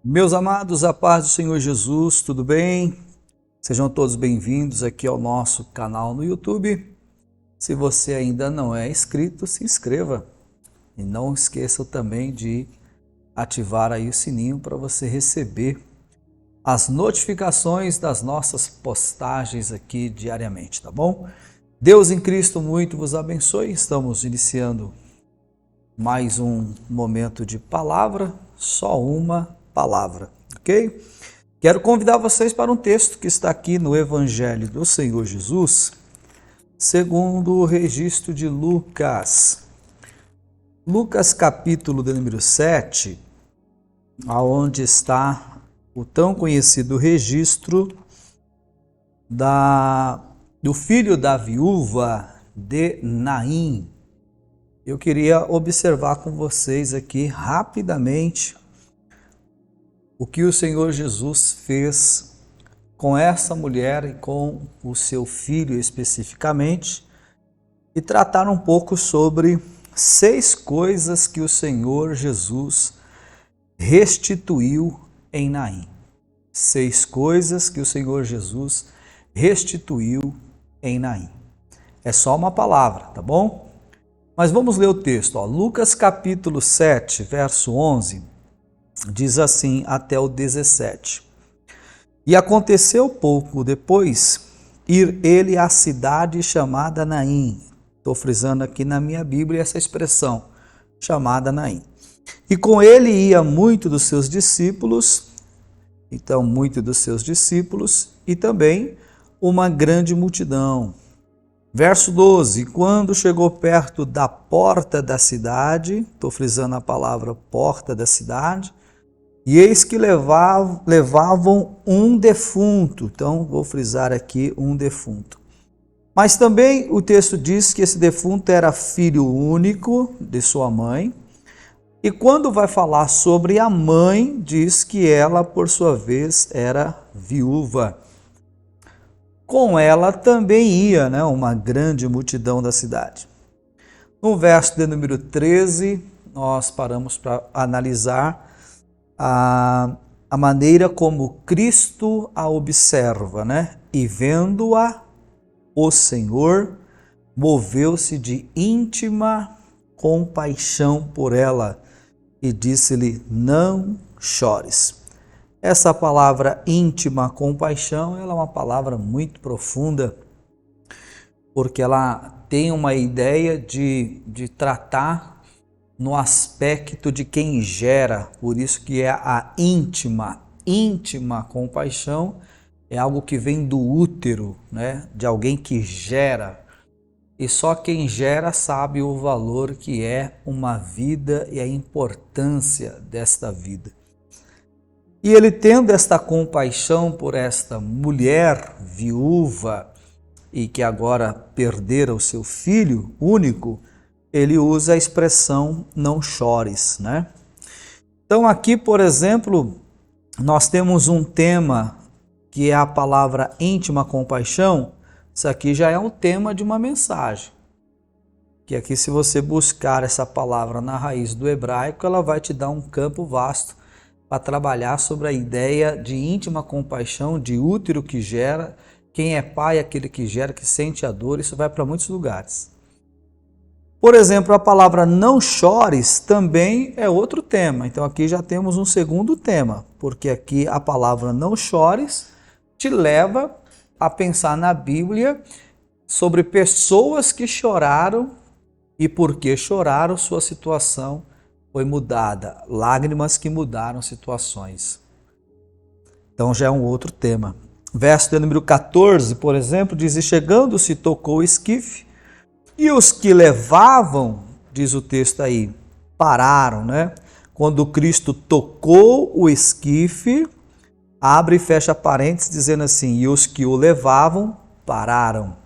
Meus amados, a paz do Senhor Jesus, tudo bem? Sejam todos bem-vindos aqui ao nosso canal no YouTube. Se você ainda não é inscrito, se inscreva. E não esqueça também de ativar aí o sininho para você receber as notificações das nossas postagens aqui diariamente, tá bom? Deus em Cristo muito vos abençoe. Estamos iniciando mais um momento de palavra, só uma palavra, ok? Quero convidar vocês para um texto que está aqui no Evangelho do Senhor Jesus, segundo o registro de Lucas. Lucas capítulo de número 7, aonde está o tão conhecido registro do filho da viúva de Naim. Eu queria observar com vocês aqui rapidamente o que o Senhor Jesus fez com essa mulher e com o seu filho especificamente, e tratar um pouco sobre 6 coisas que o Senhor Jesus restituiu em Naim. 6 coisas que o Senhor Jesus restituiu em Naim. É só uma palavra, tá bom? Mas vamos ler o texto. Lucas capítulo 7, verso 11, diz assim até o 17. E aconteceu pouco depois ir ele à cidade chamada Naim. Estou frisando aqui na minha Bíblia essa expressão, chamada Naim. E com ele ia muito dos seus discípulos, e também uma grande multidão. Verso 12, quando chegou perto da porta da cidade, estou frisando a palavra porta da cidade, e eis que levavam um defunto. Então, vou frisar aqui um defunto. Mas também o texto diz que esse defunto era filho único de sua mãe. E quando vai falar sobre a mãe, diz que ela, por sua vez, era viúva. Com ela também ia, uma grande multidão da cidade. No verso de número 13, nós paramos para analisar a maneira como Cristo a observa, E vendo-a, o Senhor moveu-se de íntima compaixão por ela e disse-lhe: não chores. Essa palavra íntima compaixão, ela é uma palavra muito profunda, porque ela tem uma ideia de tratar no aspecto de quem gera, por isso que é a íntima compaixão, é algo que vem do útero, de alguém que gera, e só quem gera sabe o valor que é uma vida e a importância desta vida. E ele, tendo esta compaixão por esta mulher viúva e que agora perdera o seu filho único, ele usa a expressão não chores, Então aqui, por exemplo, nós temos um tema que é a palavra íntima compaixão. Isso aqui já é um tema de uma mensagem. Que aqui, se você buscar essa palavra na raiz do hebraico, ela vai te dar um campo vasto para trabalhar sobre a ideia de íntima compaixão, de útero que gera. Quem é pai é aquele que gera, que sente a dor. Isso vai para muitos lugares. Por exemplo, a palavra não chores também é outro tema. Então aqui já temos um segundo tema, porque aqui a palavra não chores te leva a pensar na Bíblia sobre pessoas que choraram e porque choraram sua situação foi mudada. Lágrimas que mudaram situações. Então já é um outro tema. Verso de número 14, por exemplo, diz: e chegando-se tocou o esquife, e os que levavam, diz o texto aí, pararam, Quando Cristo tocou o esquife, abre e fecha parênteses, dizendo assim: e os que o levavam pararam.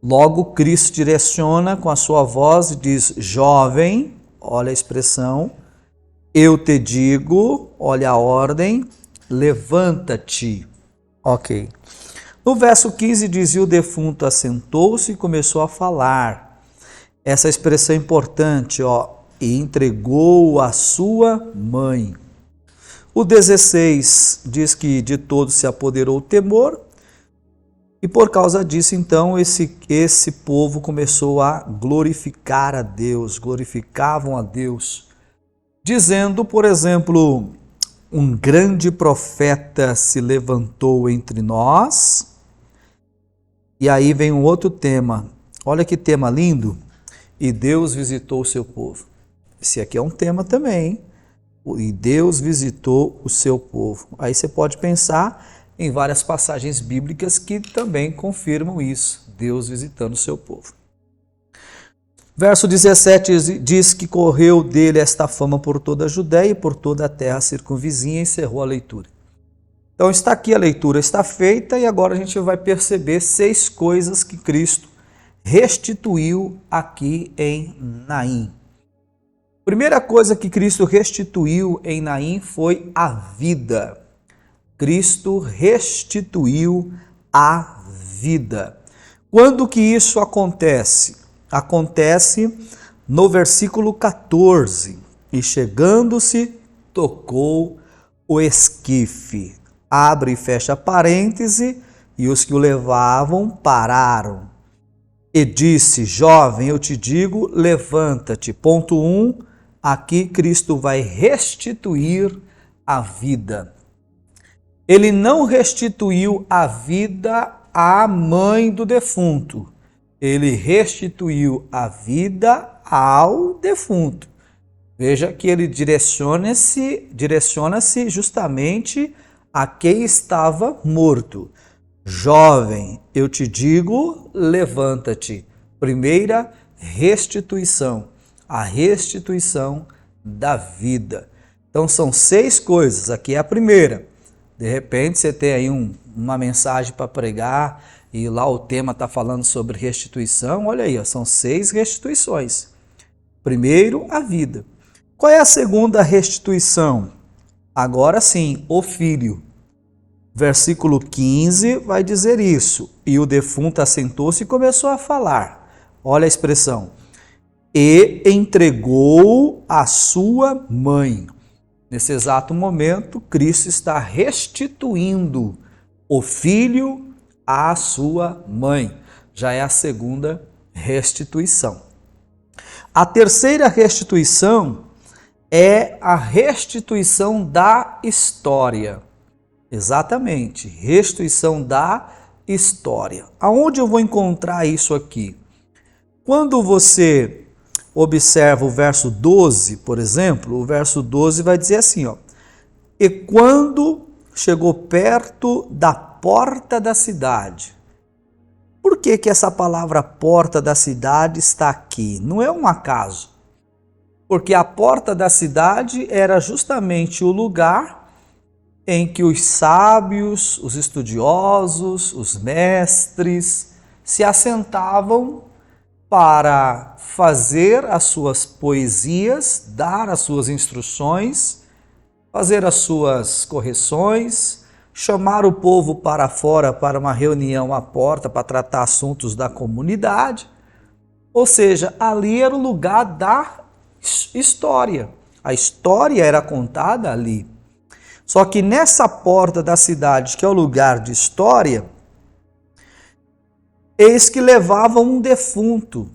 Logo, Cristo direciona com a sua voz e diz: jovem, olha a expressão, eu te digo, olha a ordem, levanta-te. Ok. No verso 15 diz: e o defunto assentou-se e começou a falar. Essa expressão é importante, e entregou a sua mãe. O 16 diz que de todos se apoderou o temor, e por causa disso, então, esse povo começou a glorificar a Deus, glorificavam a Deus, dizendo, por exemplo, um grande profeta se levantou entre nós. E aí vem um outro tema, olha que tema lindo, e Deus visitou o seu povo. Esse aqui é um tema também, hein? E Deus visitou o seu povo. Aí você pode pensar em várias passagens bíblicas que também confirmam isso, Deus visitando o seu povo. Verso 17 diz que correu dele esta fama por toda a Judéia e por toda a terra circunvizinha, e encerrou a leitura. Então está aqui, a leitura está feita, e agora a gente vai perceber 6 coisas que Cristo restituiu aqui em Naim. Primeira coisa que Cristo restituiu em Naim foi a vida. Cristo restituiu a vida. Quando que isso acontece? Acontece no versículo 14. E chegando-se, tocou o esquife. Abre e fecha parêntese, e os que o levavam pararam. E disse, jovem, eu te digo, levanta-te. Ponto 1. Aqui Cristo vai restituir a vida. Ele não restituiu a vida à mãe do defunto. Ele restituiu a vida ao defunto. Veja que ele direciona-se justamente a quem estava morto. Jovem, eu te digo, levanta-te. Primeira restituição. A restituição da vida. Então são 6 coisas, aqui é a primeira. De repente você tem aí uma mensagem para pregar e lá o tema está falando sobre restituição, olha aí, são 6 restituições. Primeiro, a vida. Qual é a segunda restituição? Agora sim, o filho. Versículo 15 vai dizer isso. E o defunto assentou-se e começou a falar. Olha a expressão. E entregou a sua mãe. Nesse exato momento, Cristo está restituindo o filho à sua mãe. Já é a segunda restituição. A terceira restituição é a restituição da história. Exatamente, restituição da história. Aonde eu vou encontrar isso aqui? Quando você observa o verso 12, por exemplo, o verso 12 vai dizer assim, ó, e quando chegou perto da porta da cidade. Por que que essa palavra porta da cidade está aqui? Não é um acaso. Porque a porta da cidade era justamente o lugar em que os sábios, os estudiosos, os mestres se assentavam para fazer as suas poesias, dar as suas instruções, fazer as suas correções, chamar o povo para fora para uma reunião à porta para tratar assuntos da comunidade. Ou seja, ali era o lugar da história. A história era contada ali. Só que nessa porta da cidade, que é o lugar de história, eis que levavam um defunto.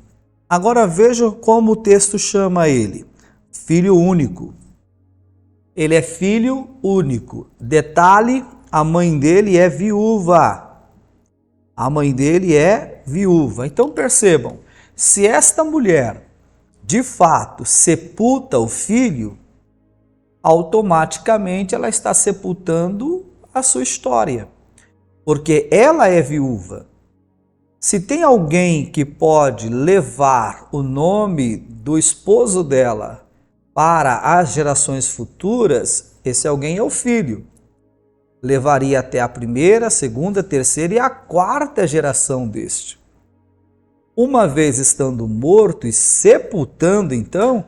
Agora vejam como o texto chama ele. Filho único. Ele é filho único. Detalhe, a mãe dele é viúva. A mãe dele é viúva. Então percebam, se esta mulher, de fato, sepulta o filho, automaticamente ela está sepultando a sua história. Porque ela é viúva. Se tem alguém que pode levar o nome do esposo dela para as gerações futuras, esse alguém é o filho. Levaria até a primeira, segunda, terceira e a quarta geração deste. Uma vez estando morto e sepultando, então,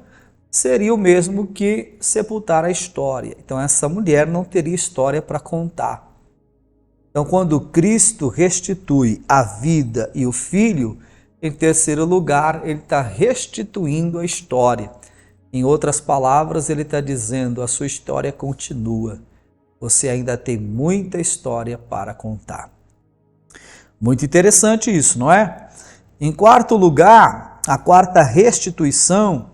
seria o mesmo que sepultar a história. Então, essa mulher não teria história para contar. Então, quando Cristo restitui a vida e o filho, em terceiro lugar, ele está restituindo a história. Em outras palavras, ele está dizendo, a sua história continua. você ainda tem muita história para contar. Muito interessante isso, não é? Em quarto lugar, a quarta restituição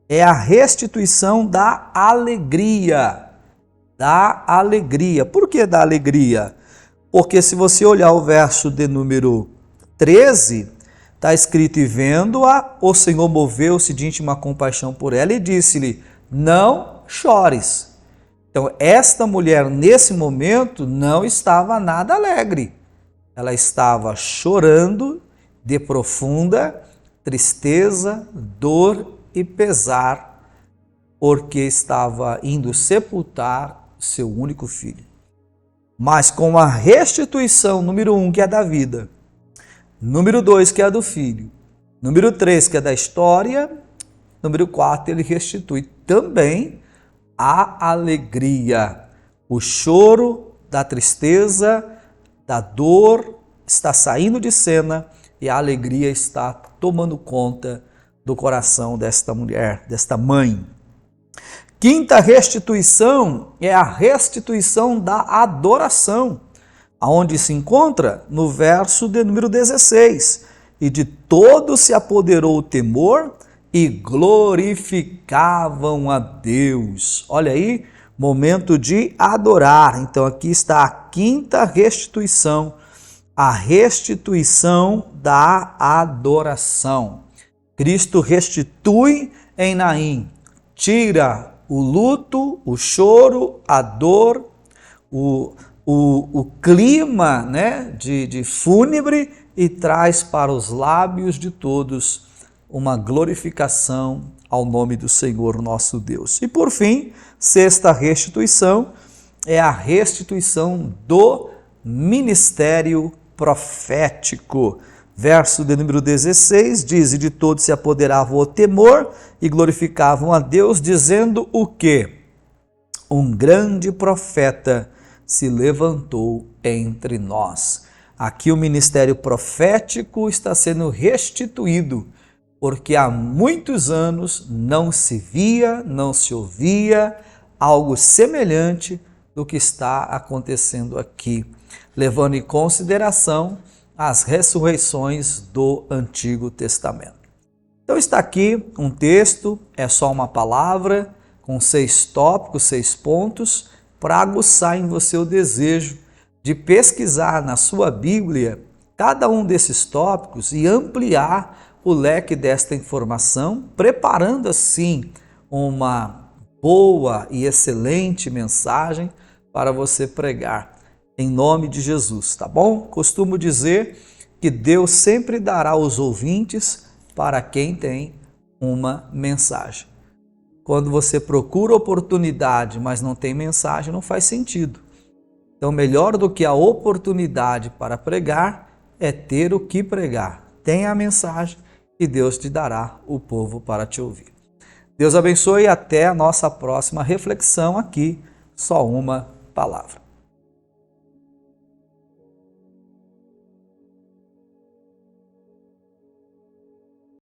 é a restituição da alegria. Da alegria. Por que da alegria? Porque se você olhar o verso de número 13, está escrito: e vendo-a, o Senhor moveu-se de íntima compaixão por ela e disse-lhe: não chores. Então, esta mulher, nesse momento, não estava nada alegre. Ela estava chorando de profunda tristeza, dor e pesar, porque estava indo sepultar seu único filho. Mas com a restituição, número 1, que é da vida, número 2, que é do filho, número 3, que é da história, número 4, ele restitui também a alegria. O choro da tristeza, da dor está saindo de cena e a alegria está tomando conta do coração desta mulher, desta mãe. Quinta restituição é a restituição da adoração, aonde se encontra no verso de número 16. E de todos se apoderou o temor e glorificavam a Deus. Olha aí, momento de adorar. Então aqui está a quinta restituição, a restituição da adoração. Cristo restitui em Naim, tira o luto, o choro, a dor, o clima, né, de fúnebre, e traz para os lábios de todos uma glorificação ao nome do Senhor nosso Deus. E por fim, sexta restituição é a restituição do ministério profético. Verso de número 16 diz: e de todos se apoderava o temor e glorificavam a Deus, dizendo o quê? Um grande profeta se levantou entre nós. Aqui o ministério profético está sendo restituído, porque há muitos anos não se via, não se ouvia algo semelhante do que está acontecendo aqui, levando em consideração as ressurreições do Antigo Testamento. Então está aqui um texto, é só uma palavra, com 6 tópicos, 6 pontos, para aguçar em você o desejo de pesquisar na sua Bíblia cada um desses tópicos e ampliar o leque desta informação, preparando assim uma boa e excelente mensagem para você pregar em nome de Jesus, tá bom? Costumo dizer que Deus sempre dará aos ouvintes para quem tem uma mensagem. Quando você procura oportunidade, mas não tem mensagem, não faz sentido. Então, melhor do que a oportunidade para pregar é ter o que pregar. Tenha a mensagem e Deus te dará o povo para te ouvir. Deus abençoe e até a nossa próxima reflexão aqui, só uma palavra.